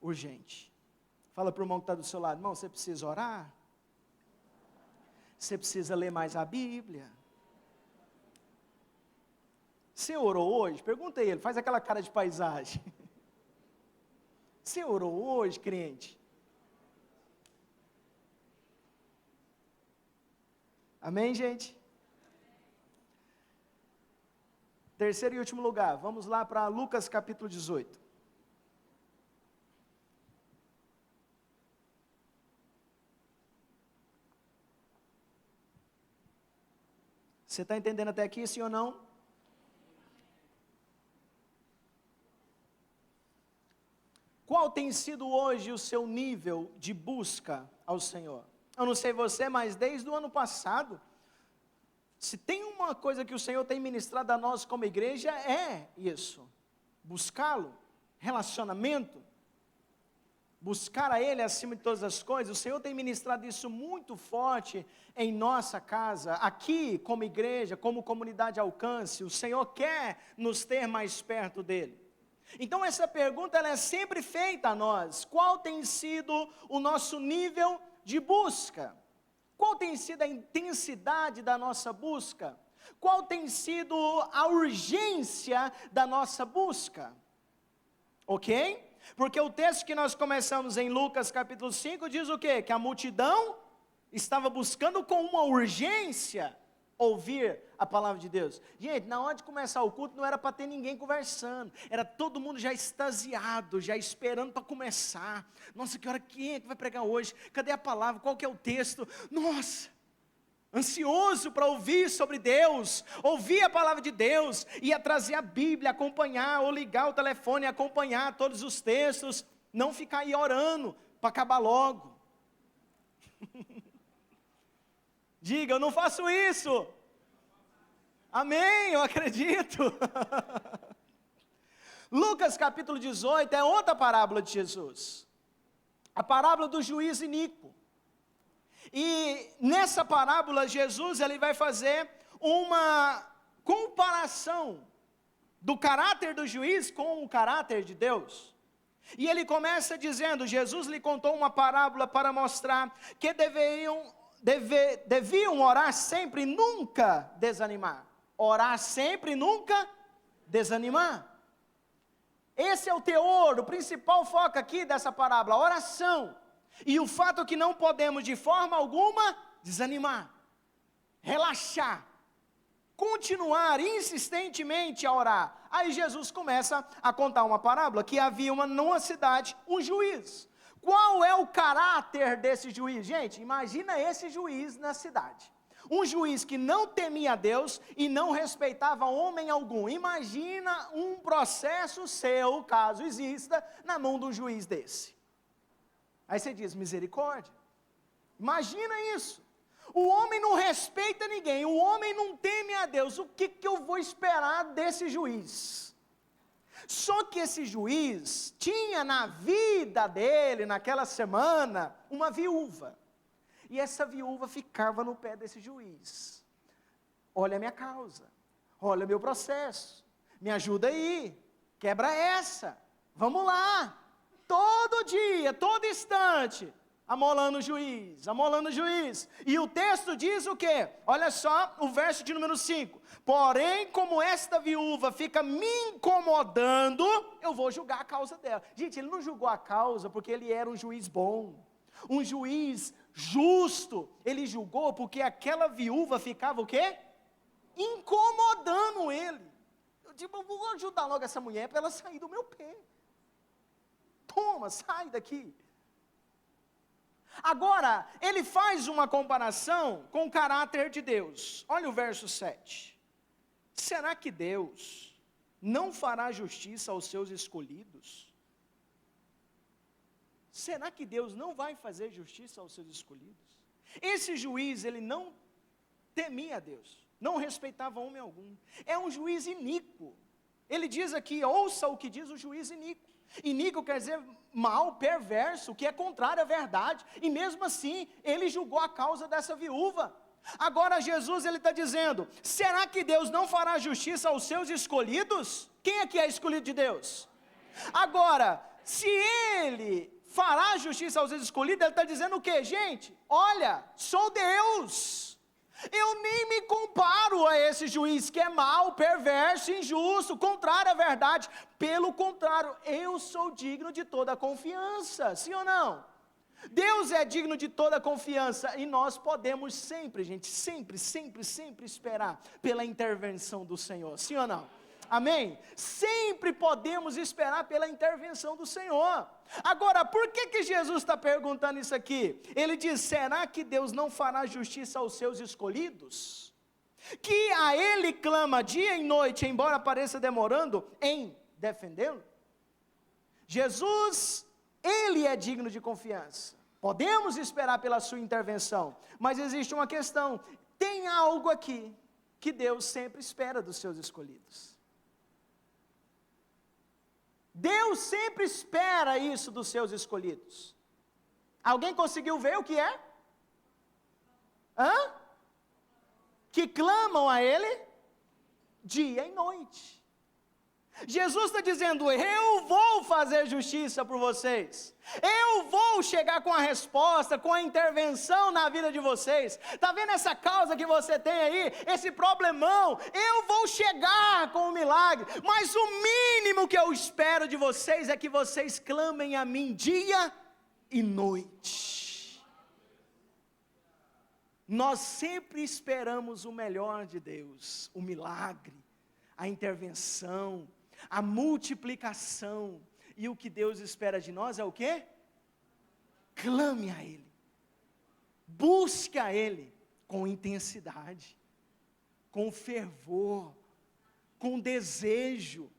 S1: urgente. Fala para o irmão que está do seu lado, irmão, você precisa orar? Você precisa ler mais a Bíblia. Você orou hoje? Pergunta a ele, faz aquela cara de paisagem. Você orou hoje, crente? Amém, gente? Terceiro e último lugar, vamos lá para Lucas capítulo 18. Você está entendendo até aqui, sim ou não? Qual tem sido hoje o seu nível de busca ao Senhor? Eu não sei você, mas desde o ano passado, se tem uma coisa que o Senhor tem ministrado a nós como igreja, é isso. Buscá-lo, relacionamento, buscar a Ele acima de todas as coisas. O Senhor tem ministrado isso muito forte em nossa casa, aqui como igreja, como comunidade Alcance. O Senhor quer nos ter mais perto dEle. Então essa pergunta ela é sempre feita a nós. Qual tem sido o nosso nível de busca? Qual tem sido a intensidade da nossa busca? Qual tem sido a urgência da nossa busca? Ok? Porque o texto que nós começamos em Lucas capítulo 5 diz o quê? Que a multidão estava buscando com uma urgência ouvir a palavra de Deus. Gente, na hora de começar o culto não era para ter ninguém conversando, era todo mundo já extasiado, já esperando para começar. Nossa, que hora quem é que vai pregar hoje? Cadê a palavra? Qual que é o texto? Nossa, ansioso para ouvir sobre Deus, ouvir a palavra de Deus, ia trazer a Bíblia, acompanhar, ou ligar o telefone e acompanhar todos os textos, não ficar aí orando para acabar logo. Diga, eu não faço isso. Amém, eu acredito. Lucas capítulo 18 é outra parábola de Jesus. A parábola do juiz iníquo. E nessa parábola Jesus ele vai fazer uma comparação do caráter do juiz com o caráter de Deus. E ele começa dizendo, Jesus lhe contou uma parábola para mostrar que deviam orar sempre e nunca desanimar. Orar sempre e nunca desanimar. Esse é o teor, o principal foco aqui dessa parábola, a oração. E o fato que não podemos de forma alguma desanimar, relaxar, continuar insistentemente a orar. Aí Jesus começa a contar uma parábola que havia numa cidade um juiz. Qual é o caráter desse juiz? Gente, imagina esse juiz na cidade. Um juiz que não temia a Deus e não respeitava homem algum. Imagina um processo seu, caso exista, na mão de um juiz desse. Aí você diz, misericórdia. Imagina isso. O homem não respeita ninguém, o homem não teme a Deus. O que eu vou esperar desse juiz? Só que esse juiz tinha na vida dele, naquela semana, uma viúva. E essa viúva ficava no pé desse juiz. Olha a minha causa, olha o meu processo, me ajuda aí, quebra essa, vamos lá. Todo dia, todo instante, amolando o juiz, amolando o juiz. E o texto diz o quê? Olha só o verso de número 5. Porém, como esta viúva fica me incomodando, eu vou julgar a causa dela. Gente, ele não julgou a causa porque ele era um juiz bom, um juiz justo. Ele julgou porque aquela viúva ficava o quê? Incomodando ele. Eu digo, eu vou ajudar logo essa mulher para ela sair do meu pé. Toma, sai daqui. Agora, ele faz uma comparação com o caráter de Deus. Olha o verso 7. Será que Deus não fará justiça aos seus escolhidos? Será que Deus não vai fazer justiça aos seus escolhidos? Esse juiz, ele não temia a Deus, não respeitava homem algum. É um juiz iníquo. Ele diz aqui, ouça o que diz o juiz iníquo. Iníquo quer dizer mal, perverso, que é contrário à verdade, e mesmo assim, ele julgou a causa dessa viúva. Agora Jesus, ele está dizendo, será que Deus não fará justiça aos seus escolhidos? Quem aqui é escolhido de Deus? Agora, se ele fará justiça aos seus escolhidos, ele está dizendo o quê? Gente, olha, sou Deus. Eu nem me comparo a esse juiz que é mau, perverso, injusto, contrário à verdade. Pelo contrário, eu sou digno de toda a confiança, sim ou não? Deus é digno de toda a confiança e nós podemos sempre, gente, sempre esperar pela intervenção do Senhor, sim ou não? Amém? Sempre podemos esperar pela intervenção do Senhor. Agora, por que Jesus está perguntando isso aqui? Ele diz, será que Deus não fará justiça aos seus escolhidos? Que a Ele clama dia e noite, embora pareça demorando em defendê-lo? Jesus, Ele é digno de confiança. Podemos esperar pela sua intervenção, mas existe uma questão. Tem algo aqui que Deus sempre espera dos seus escolhidos. Deus sempre espera isso dos seus escolhidos. Alguém conseguiu ver o que é? Que clamam a Ele dia e noite. Jesus está dizendo, eu vou fazer justiça por vocês, eu vou chegar com a resposta, com a intervenção na vida de vocês. Está vendo essa causa que você tem aí, esse problemão? Eu vou chegar com o milagre, mas o mínimo que eu espero de vocês é que vocês clamem a mim dia e noite. Nós sempre esperamos o melhor de Deus, o milagre, a intervenção, a multiplicação, e o que Deus espera de nós é o quê? Clame a Ele, busque a Ele com intensidade, com fervor, com desejo,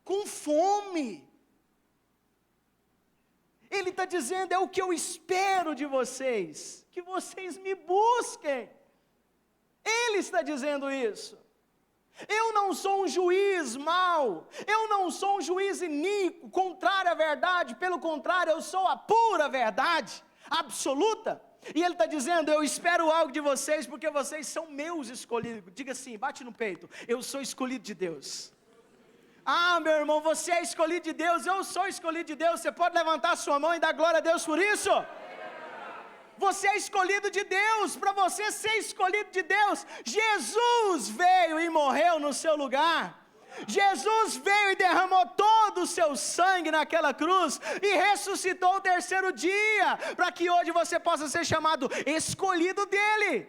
S1: com fome. Ele está dizendo, é o que eu espero de vocês, que vocês me busquem. Ele está dizendo isso. Eu não sou um juiz mau, eu não sou um juiz iníquo, contrário à verdade, pelo contrário, eu sou a pura verdade, absoluta. E Ele está dizendo, eu espero algo de vocês, porque vocês são meus escolhidos. Diga assim, bate no peito, eu sou escolhido de Deus. Ah, meu irmão, você é escolhido de Deus, eu sou escolhido de Deus. Você pode levantar a sua mão e dar glória a Deus por isso? Você é escolhido de Deus. Para você ser escolhido de Deus, Jesus veio e morreu no seu lugar. Jesus veio e derramou todo o seu sangue naquela cruz e ressuscitou o terceiro dia, para que hoje você possa ser chamado escolhido dele.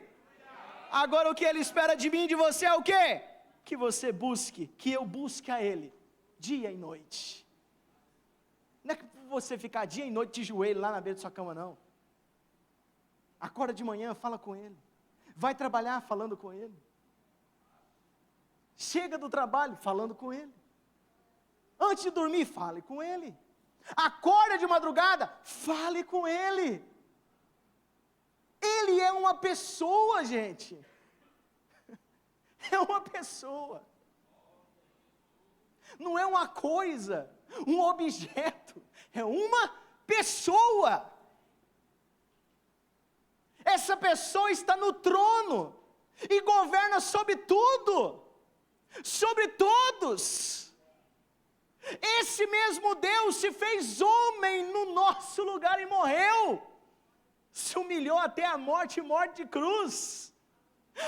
S1: Agora o que Ele espera de mim e de você é o quê? Que você busque, que eu busque a Ele, dia e noite. Não é que você ficar dia e noite de joelho lá na beira da sua cama, não. Acorda de manhã, fala com Ele. Vai trabalhar falando com Ele. Chega do trabalho falando com Ele. Antes de dormir, fale com Ele. Acorda de madrugada, fale com Ele. Ele é uma pessoa, gente. É uma pessoa. Não é uma coisa, um objeto. É uma pessoa. Essa pessoa está no trono e governa sobre tudo, sobre todos. Esse mesmo Deus se fez homem no nosso lugar e morreu, se humilhou até a morte e morte de cruz.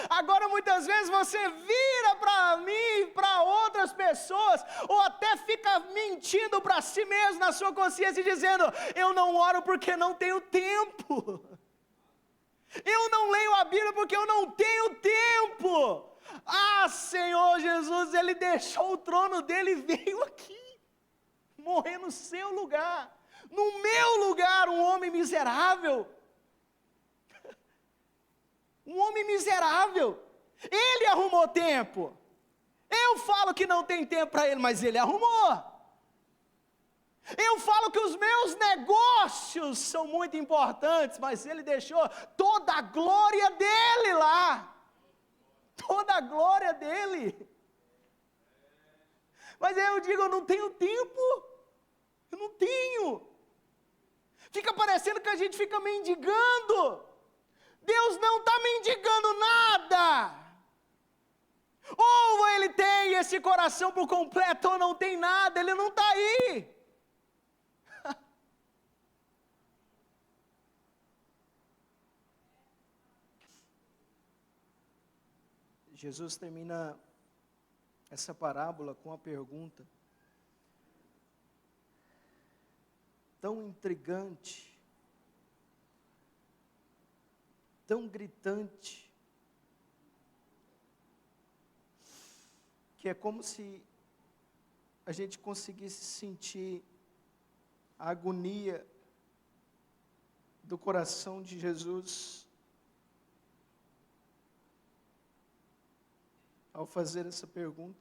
S1: Agora muitas vezes você vira para mim, para outras pessoas, ou até fica mentindo para si mesmo na sua consciência, dizendo: eu não oro porque não tenho tempo, eu não leio a Bíblia porque eu não tenho tempo. Ah, Senhor Jesus, Ele deixou o trono dele e veio aqui, morrer no seu lugar, no meu lugar, um homem miserável. Um homem miserável. Ele arrumou tempo. Eu falo que não tem tempo para ele, mas ele arrumou. Eu falo que os meus negócios são muito importantes, mas ele deixou toda a glória dele lá. Toda a glória dele. Mas aí eu digo: eu não tenho tempo. Eu não tenho. Fica parecendo que a gente fica mendigando. Deus não está mendigando nada. Ou Ele tem esse coração por completo, ou não tem nada, Ele não está aí. Jesus termina essa parábola com uma pergunta tão intrigante, tão gritante, que é como se a gente conseguisse sentir a agonia do coração de Jesus ao fazer essa pergunta.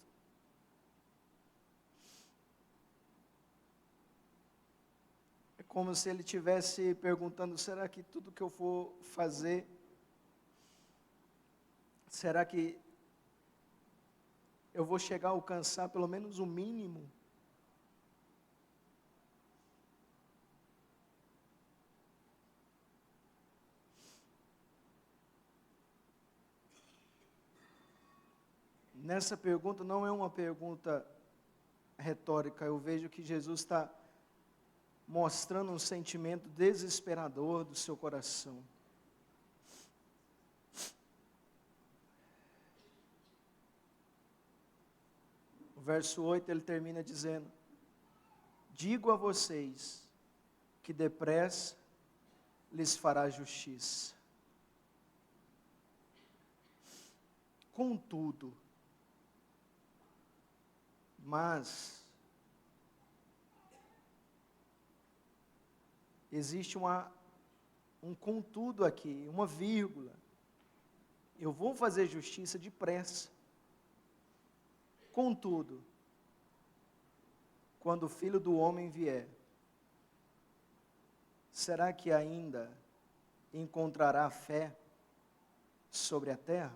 S1: É como se ele estivesse perguntando: será que tudo que eu for fazer, será que eu vou chegar a alcançar pelo menos o mínimo? Nessa pergunta não é uma pergunta retórica. Eu vejo que Jesus está mostrando um sentimento desesperador do seu coração. O verso 8 ele termina dizendo: digo a vocês que depressa lhes fará justiça. Contudo, mas existe um contudo aqui, uma vírgula. Eu vou fazer justiça depressa. Contudo, quando o Filho do Homem vier, será que ainda encontrará fé sobre a terra?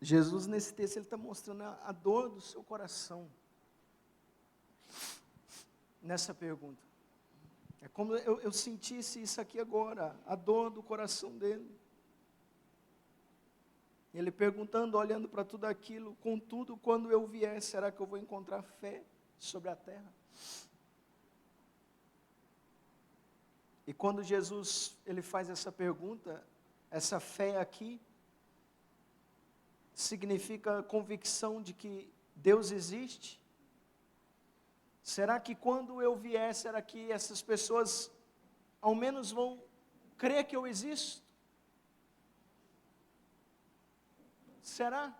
S1: Jesus, nesse texto, ele está mostrando a dor do seu coração nessa pergunta. É como eu sentisse isso aqui agora, a dor do coração dele. Ele perguntando, olhando para tudo aquilo: contudo, quando eu vier, será que eu vou encontrar fé sobre a terra? E quando Jesus ele faz essa pergunta, essa fé aqui significa convicção de que Deus existe. Será que quando eu vier, será que essas pessoas ao menos vão crer que eu existo? Será?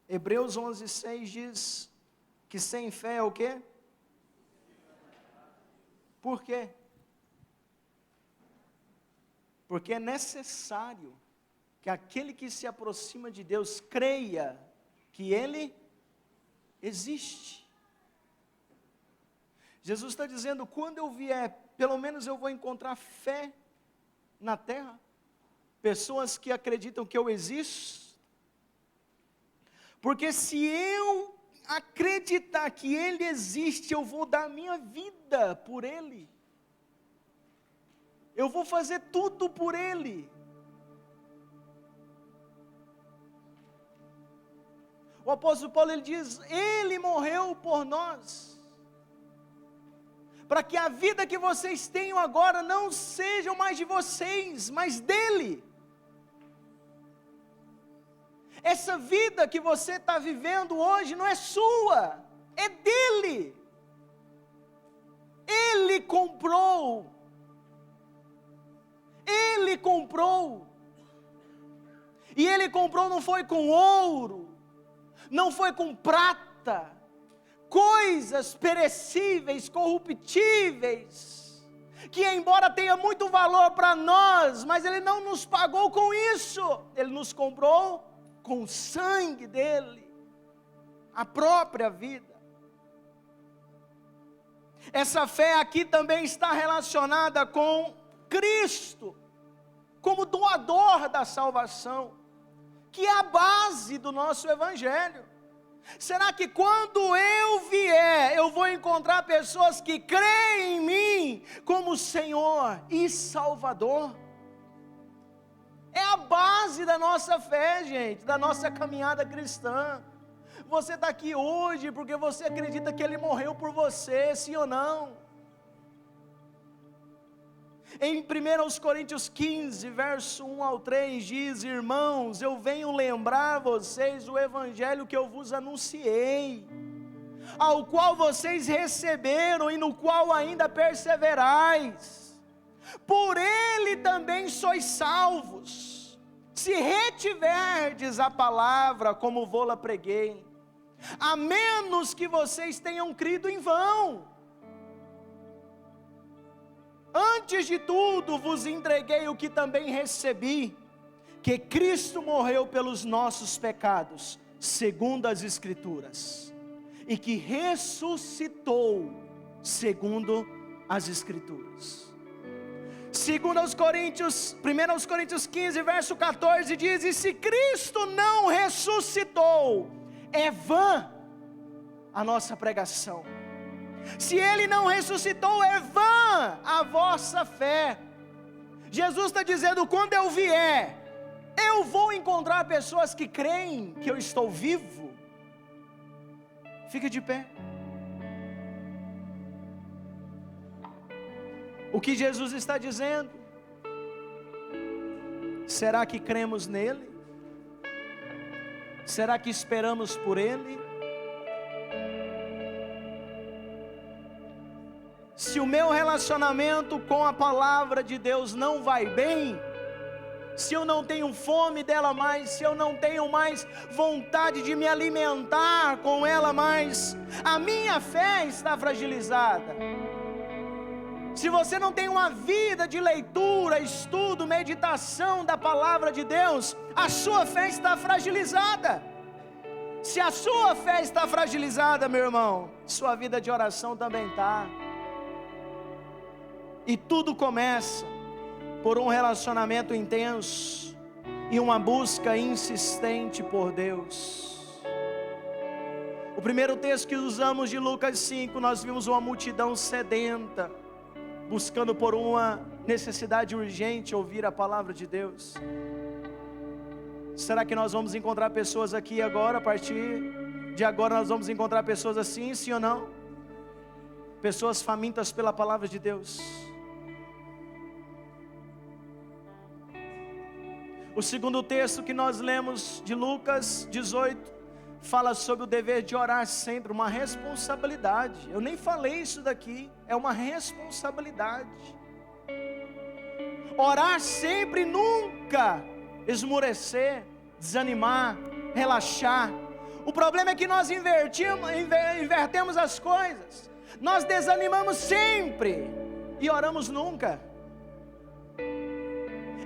S1: Hebreus 11:6 diz que sem fé é o quê? Por quê? Porque é necessário que aquele que se aproxima de Deus creia que Ele existe. Jesus está dizendo, quando eu vier, pelo menos eu vou encontrar fé na terra, pessoas que acreditam que eu existo, porque se eu acreditar que Ele existe, eu vou dar minha vida por Ele, eu vou fazer tudo por Ele. O apóstolo Paulo, ele diz, Ele morreu por nós, para que a vida que vocês tenham agora não seja mais de vocês, mas dEle. Essa vida que você está vivendo hoje não é sua, é dEle. Ele comprou. Ele comprou. E Ele comprou não foi com ouro, não foi com prata, coisas perecíveis, corruptíveis, que embora tenha muito valor para nós, mas Ele não nos pagou com isso, Ele nos comprou com o sangue dEle, a própria vida. Essa fé aqui também está relacionada com Cristo, como doador da salvação, que é a base do nosso Evangelho. Será que quando eu vier, eu vou encontrar pessoas que creem em mim como Senhor e Salvador? É a base da nossa fé, gente, da nossa caminhada cristã. Você está aqui hoje porque você acredita que Ele morreu por você, sim ou não? Em 1 Coríntios 15, verso 1 ao 3, diz, irmãos, eu venho lembrar vocês o evangelho que eu vos anunciei, ao qual vocês receberam e no qual ainda perseverais. Por ele também sois salvos, se retiverdes a palavra como vô-la preguei, a menos que vocês tenham crido em vão. Antes de tudo vos entreguei o que também recebi, que Cristo morreu pelos nossos pecados, segundo as Escrituras, e que ressuscitou, segundo as Escrituras. Segundo aos Coríntios, 1 Coríntios 15, verso 14, diz, e se Cristo não ressuscitou, é vã a nossa pregação. Se Ele não ressuscitou, é vã a vossa fé. Jesus está dizendo, quando eu vier, eu vou encontrar pessoas que creem que eu estou vivo. Fique de pé. O que Jesus está dizendo? Será que cremos nele? Será que esperamos por Ele? Se o meu relacionamento com a palavra de Deus não vai bem, se eu não tenho fome dela mais, se eu não tenho mais vontade de me alimentar com ela mais, a minha fé está fragilizada. Se você não tem uma vida de leitura, estudo, meditação da palavra de Deus, a sua fé está fragilizada. Se a sua fé está fragilizada, meu irmão, sua vida de oração também está. E tudo começa por um relacionamento intenso e uma busca insistente por Deus. O primeiro texto que usamos de Lucas 5, nós vimos uma multidão sedenta, buscando por uma necessidade urgente ouvir a palavra de Deus. Será que nós vamos encontrar pessoas aqui agora, a partir de agora nós vamos encontrar pessoas assim, sim ou não? Pessoas famintas pela palavra de Deus. O segundo texto que nós lemos de Lucas 18, fala sobre o dever de orar sempre, uma responsabilidade. Eu nem falei isso daqui, é uma responsabilidade. Orar sempre, nunca esmorecer, desanimar, relaxar. O problema é que nós invertemos as coisas. Nós desanimamos sempre e oramos nunca.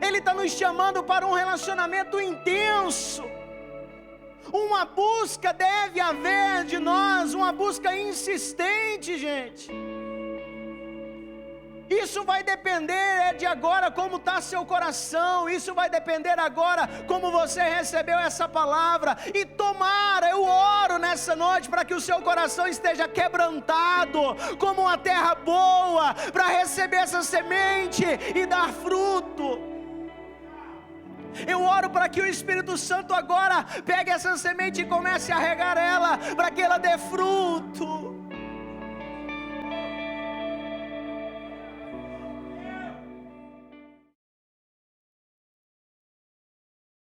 S1: Ele está nos chamando para um relacionamento intenso, Uma busca deve haver de nós, uma busca insistente, gente. Isso vai depender de agora como está seu coração, isso vai depender agora como você recebeu essa palavra. E tomara, eu oro nessa noite para que o seu coração esteja quebrantado, como uma terra boa, para receber essa semente e dar fruto. Eu oro para que o Espírito Santo agora pegue essa semente e comece a regar ela, para que ela dê fruto.